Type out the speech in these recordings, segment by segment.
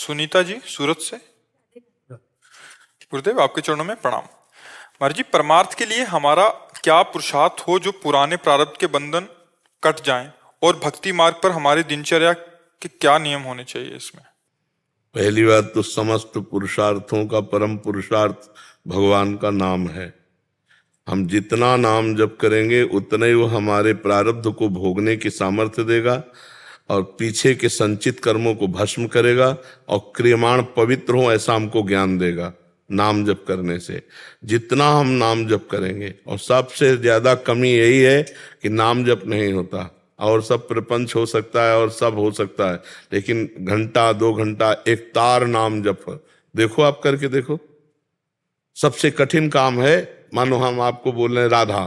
सुनीता जी सूरत से। गुरुदेव आपके चरणों में प्रणाम। महाराज जी, परमार्थ के लिए हमारा क्या पुरुषार्थ हो जो पुराने प्रारब्ध के बंधन कट जाएं, और भक्ति मार्ग पर हमारे दिनचर्या के क्या नियम होने चाहिए इसमें? पहली बात तो समस्त पुरुषार्थों का परम पुरुषार्थ भगवान का नाम है। हम जितना नाम जप करेंगे उतना ही वो हमारे प्रारब्ध को भोगने की सामर्थ्य देगा और पीछे के संचित कर्मों को भस्म करेगा और क्रियमाण पवित्र हो ऐसा हमको ज्ञान देगा नाम जप करने से। जितना हम नाम जप करेंगे, और सबसे ज्यादा कमी यही है कि नाम जप नहीं होता, और सब प्रपंच हो सकता है और सब हो सकता है, लेकिन घंटा 2 घंटा एक तार नाम जप देखो, आप करके देखो। सबसे कठिन काम है, मानो हम आपको बोल रहे हैं राधा,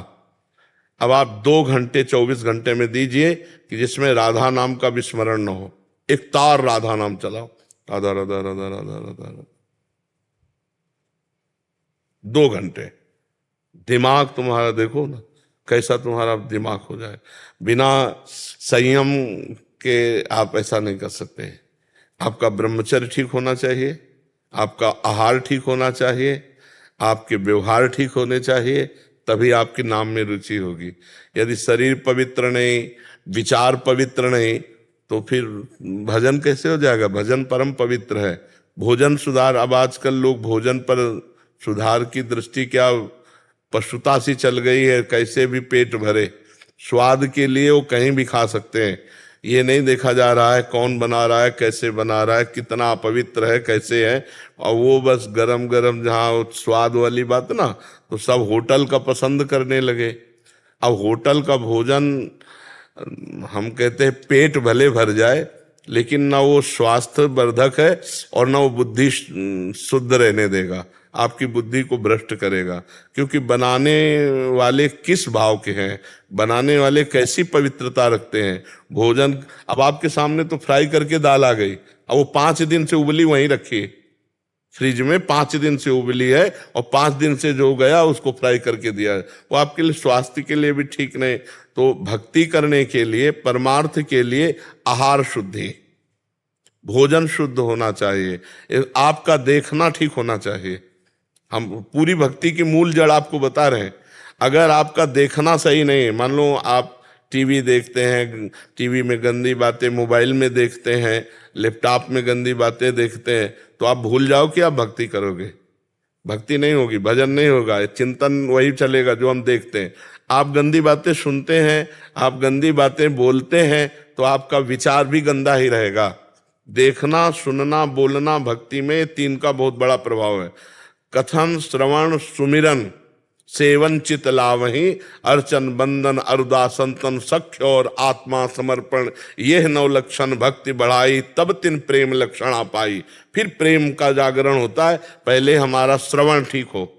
अब आप 2 घंटे 24 घंटे में दीजिए कि जिसमें राधा नाम का विस्मरण न हो। एक तार राधा नाम चलाओ, राधा राधा राधा राधा राधा, 2 घंटे। दिमाग तुम्हारा देखो ना कैसा तुम्हारा दिमाग हो जाए। बिना संयम के आप ऐसा नहीं कर सकते। आपका ब्रह्मचर्य ठीक होना चाहिए, आपका आहार ठीक होना चाहिए, आपके व्यवहार ठीक होने चाहिए, तभी आपके नाम में रुचि होगी। यदि शरीर पवित्र नहीं, विचार पवित्र नहीं, तो फिर भजन कैसे हो जाएगा? भजन परम पवित्र है। भोजन सुधार, अब आजकल लोग भोजन पर सुधार की दृष्टि क्या पशुता सी चल गई है, कैसे भी पेट भरे। स्वाद के लिए वो कहीं भी खा सकते हैं, ये नहीं देखा जा रहा है कौन बना रहा है, कैसे बना रहा है, कितना अपवित्र है, कैसे है। और वो बस गरम गरम, जहाँ स्वाद वाली बात ना, तो सब होटल का पसंद करने लगे। अब होटल का भोजन हम कहते हैं पेट भले भर जाए, लेकिन ना वो स्वास्थ्य वर्धक है और ना वो बुद्धि शुद्ध रहने देगा, आपकी बुद्धि को भ्रष्ट करेगा। क्योंकि बनाने वाले किस भाव के हैं, बनाने वाले कैसी पवित्रता रखते हैं। भोजन अब आपके सामने तो फ्राई करके दाल आ गई, अब वो 5 दिन से उबली वहीं रखी फ्रिज में, 5 दिन से उबली है और 5 दिन से जो गया उसको फ्राई करके दिया है, वो आपके लिए स्वास्थ्य के लिए भी ठीक नहीं। तो भक्ति करने के लिए, परमार्थ के लिए आहार शुद्धि, भोजन शुद्ध होना चाहिए, आपका देखना ठीक होना चाहिए। हम पूरी भक्ति की मूल जड़ आपको बता रहे हैं। अगर आपका देखना सही नहीं है, मान लो आप टीवी देखते हैं, टीवी में गंदी बातें, मोबाइल में देखते हैं, लैपटॉप में गंदी बातें देखते हैं, तो आप भूल जाओ कि आप भक्ति करोगे। भक्ति नहीं होगी, भजन नहीं होगा, चिंतन वही चलेगा जो हम देखते हैं। आप गंदी बातें सुनते हैं, आप गंदी बातें बोलते हैं, तो आपका विचार भी गंदा ही रहेगा। देखना, सुनना, बोलना, भक्ति में 3 का बहुत बड़ा प्रभाव है। कथन, श्रवण, सुमिरन, सेवन, चित लावही, अर्चन, बंदन, अरुदासंतन, सख्य और आत्मा समर्पण, यह 9 लक्षण भक्ति बढ़ाई, तब 3 प्रेम लक्षण आ पाई। फिर प्रेम का जागरण होता है, पहले हमारा श्रवण ठीक हो।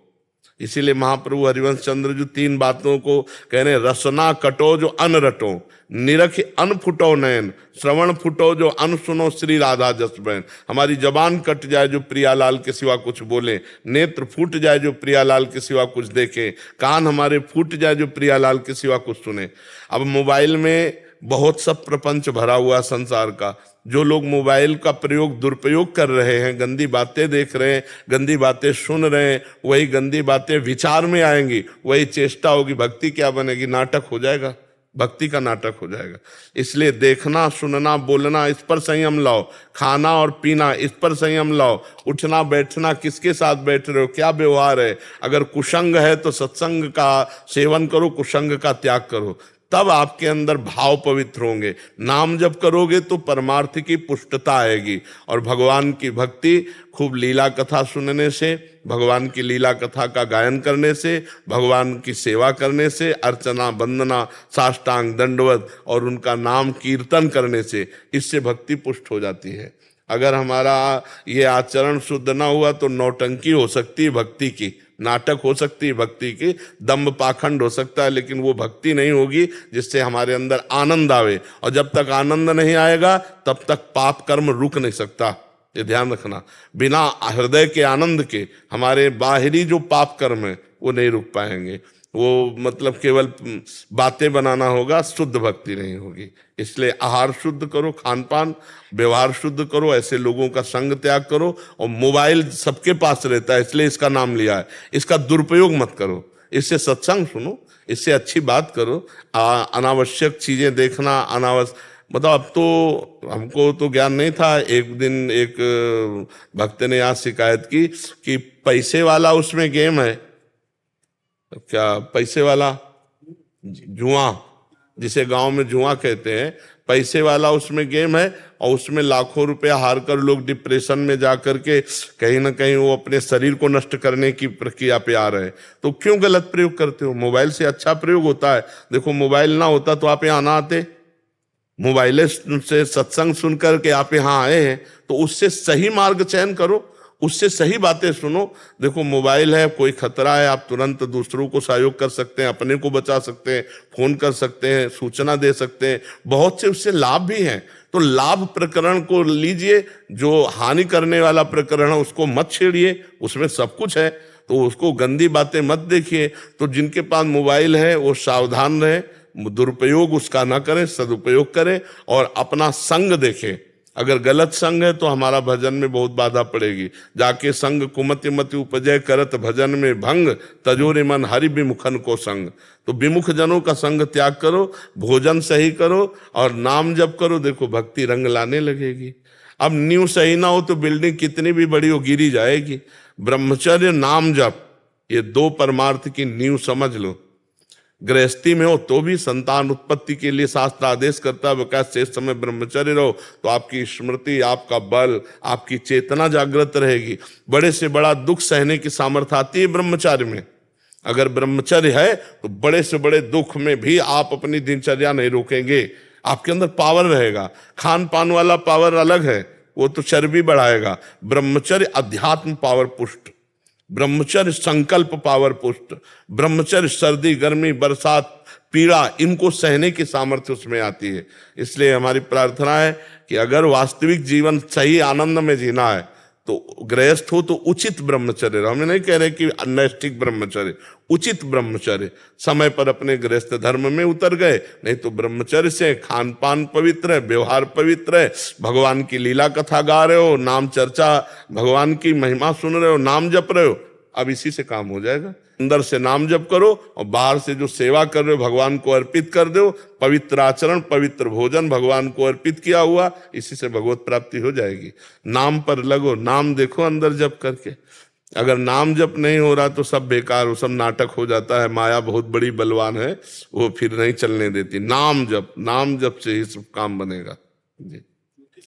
इसीलिए महाप्रभु हरिवंश चंद्र जो 3 बातों को कह रहे, रसना कटो जो अन रटो, निरख अन फुटो नयन, श्रवण फुटो जो अन सुनो श्री राधा जस बहन। हमारी जबान कट जाए जो प्रियालाल के सिवा कुछ बोले, नेत्र फूट जाए जो प्रियालाल के सिवा कुछ देखे, कान हमारे फूट जाए जो प्रियालाल के सिवा कुछ सुने। अब मोबाइल में बहुत सब प्रपंच भरा हुआ संसार का, जो लोग मोबाइल का प्रयोग दुरुपयोग कर रहे हैं, गंदी बातें देख रहे हैं, गंदी बातें सुन रहे हैं, वही गंदी बातें विचार में आएंगी, वही चेष्टा होगी, भक्ति क्या बनेगी? नाटक हो जाएगा, भक्ति का नाटक हो जाएगा। इसलिए देखना, सुनना, बोलना, इस पर संयम लाओ। खाना और पीना, इस पर संयम लाओ। उठना बैठना, किसके साथ बैठ रहे हो, क्या व्यवहार है। अगर कुसंग है तो सत्संग का सेवन करो, कुसंग का त्याग करो, तब आपके अंदर भाव पवित्र होंगे। नाम जब करोगे तो परमार्थ की पुष्टता आएगी, और भगवान की भक्ति खूब लीला कथा सुनने से, भगवान की लीला कथा का गायन करने से, भगवान की सेवा करने से, अर्चना, वंदना, साष्टांग दंडवत और उनका नाम कीर्तन करने से, इससे भक्ति पुष्ट हो जाती है। अगर हमारा ये आचरण शुद्ध ना हुआ तो नौटंकी हो सकती है भक्ति की, नाटक हो सकती है भक्ति की, दम्भ पाखंड हो सकता है, लेकिन वो भक्ति नहीं होगी जिससे हमारे अंदर आनंद आवे। और जब तक आनंद नहीं आएगा तब तक पाप कर्म रुक नहीं सकता, ये ध्यान रखना। बिना हृदय के आनंद के हमारे बाहरी जो पाप कर्म है वो नहीं रुक पाएंगे। वो मतलब केवल बातें बनाना होगा, शुद्ध भक्ति नहीं होगी। इसलिए आहार शुद्ध करो, खान पान व्यवहार शुद्ध करो, ऐसे लोगों का संग त्याग करो। और मोबाइल सबके पास रहता है, इसलिए इसका नाम लिया है, इसका दुरुपयोग मत करो। इससे सत्संग सुनो, इससे अच्छी बात करो। अनावश्यक चीजें देखना, मतलब अब तो हमको तो ज्ञान नहीं था। एक दिन एक भक्त ने यहाँ शिकायत की कि पैसे वाला उसमें गेम है, क्या पैसे वाला जुआ, जिसे गांव में जुआ कहते हैं, पैसे वाला उसमें गेम है और उसमें लाखों रुपया हार कर लोग डिप्रेशन में जाकर के कहीं ना कहीं वो अपने शरीर को नष्ट करने की प्रक्रिया पे आ रहे हैं। तो क्यों गलत प्रयोग करते हो? मोबाइल से अच्छा प्रयोग होता है। देखो मोबाइल ना होता तो आप यहाँ ना आते, मोबाइल से सत्संग सुन करके आप यहाँ आए हैं, तो उससे सही मार्ग चयन करो, उससे सही बातें सुनो। देखो मोबाइल है, कोई खतरा है, आप तुरंत दूसरों को सहयोग कर सकते हैं, अपने को बचा सकते हैं, फोन कर सकते हैं, सूचना दे सकते हैं, बहुत से उससे लाभ भी हैं। तो लाभ प्रकरण को लीजिए, जो हानि करने वाला प्रकरण है उसको मत छेड़िए, उसमें सब कुछ है, तो उसको गंदी बातें मत देखिए। तो जिनके पास मोबाइल है वो सावधान रहे, दुरुपयोग उसका ना करें, सदुपयोग करें और अपना संग देखें। अगर गलत संग है तो हमारा भजन में बहुत बाधा पड़ेगी। जाके संग कुमति मति उपजय करत भजन में भंग, तजोरे मन हरि विमुखन को संग। तो विमुख जनों का संग त्याग करो, भोजन सही करो और नाम जप करो। देखो भक्ति रंग लाने लगेगी। अब नींव सही ना हो तो बिल्डिंग कितनी भी बड़ी हो गिरी जाएगी। ब्रह्मचर्य नाम जप, ये दो परमार्थ की नींव समझ लो। गृहस्थी में हो तो भी संतान उत्पत्ति के लिए शास्त्र आदेश करता है विकास शेष समय ब्रह्मचर्य रहो, तो आपकी स्मृति, आपका बल, आपकी चेतना जागृत रहेगी। बड़े से बड़ा दुख सहने की सामर्थ्य आती है ब्रह्मचर्य में। अगर ब्रह्मचर्य है तो बड़े से बड़े दुख में भी आप अपनी दिनचर्या नहीं रोकेंगे, आपके अंदर पावर रहेगा। खान पान वाला पावर अलग है, वो तो चर्बी बढ़ाएगा। ब्रह्मचर्य अध्यात्म पावर पुष्ट, ब्रह्मचर्य संकल्प पावर पुष्ट, ब्रह्मचर्य सर्दी गर्मी बरसात पीड़ा इनको सहने की सामर्थ्य उसमें आती है। इसलिए हमारी प्रार्थना है कि अगर वास्तविक जीवन सही आनंद में जीना है तो गृहस्थ हो तो उचित ब्रह्मचर्य रहो। हम नहीं कह रहे कि अनैष्ठिक ब्रह्मचर्य, उचित ब्रह्मचर्य। समय पर अपने गृहस्थ धर्म में उतर गए, नहीं तो ब्रह्मचर्य से खान पान पवित्र है, व्यवहार पवित्र है, भगवान की लीला कथा गा रहे हो, नाम चर्चा, भगवान की महिमा सुन रहे हो, नाम जप रहे हो, अब इसी से काम हो जाएगा। अंदर से नाम जप करो और बाहर से जो सेवा कर रहे हो भगवान को अर्पित कर दो। पवित्र आचरण, पवित्र भोजन भगवान को अर्पित किया हुआ, इसी से भगवत प्राप्ति हो जाएगी। नाम पर लगो, नाम देखो अंदर जप करके। अगर नाम जप नहीं हो रहा तो सब बेकार, वो सब नाटक हो जाता है। माया बहुत बड़ी बलवान है, वो फिर नहीं चलने देती। नाम जप, नाम जप से ही सब काम बनेगा जी।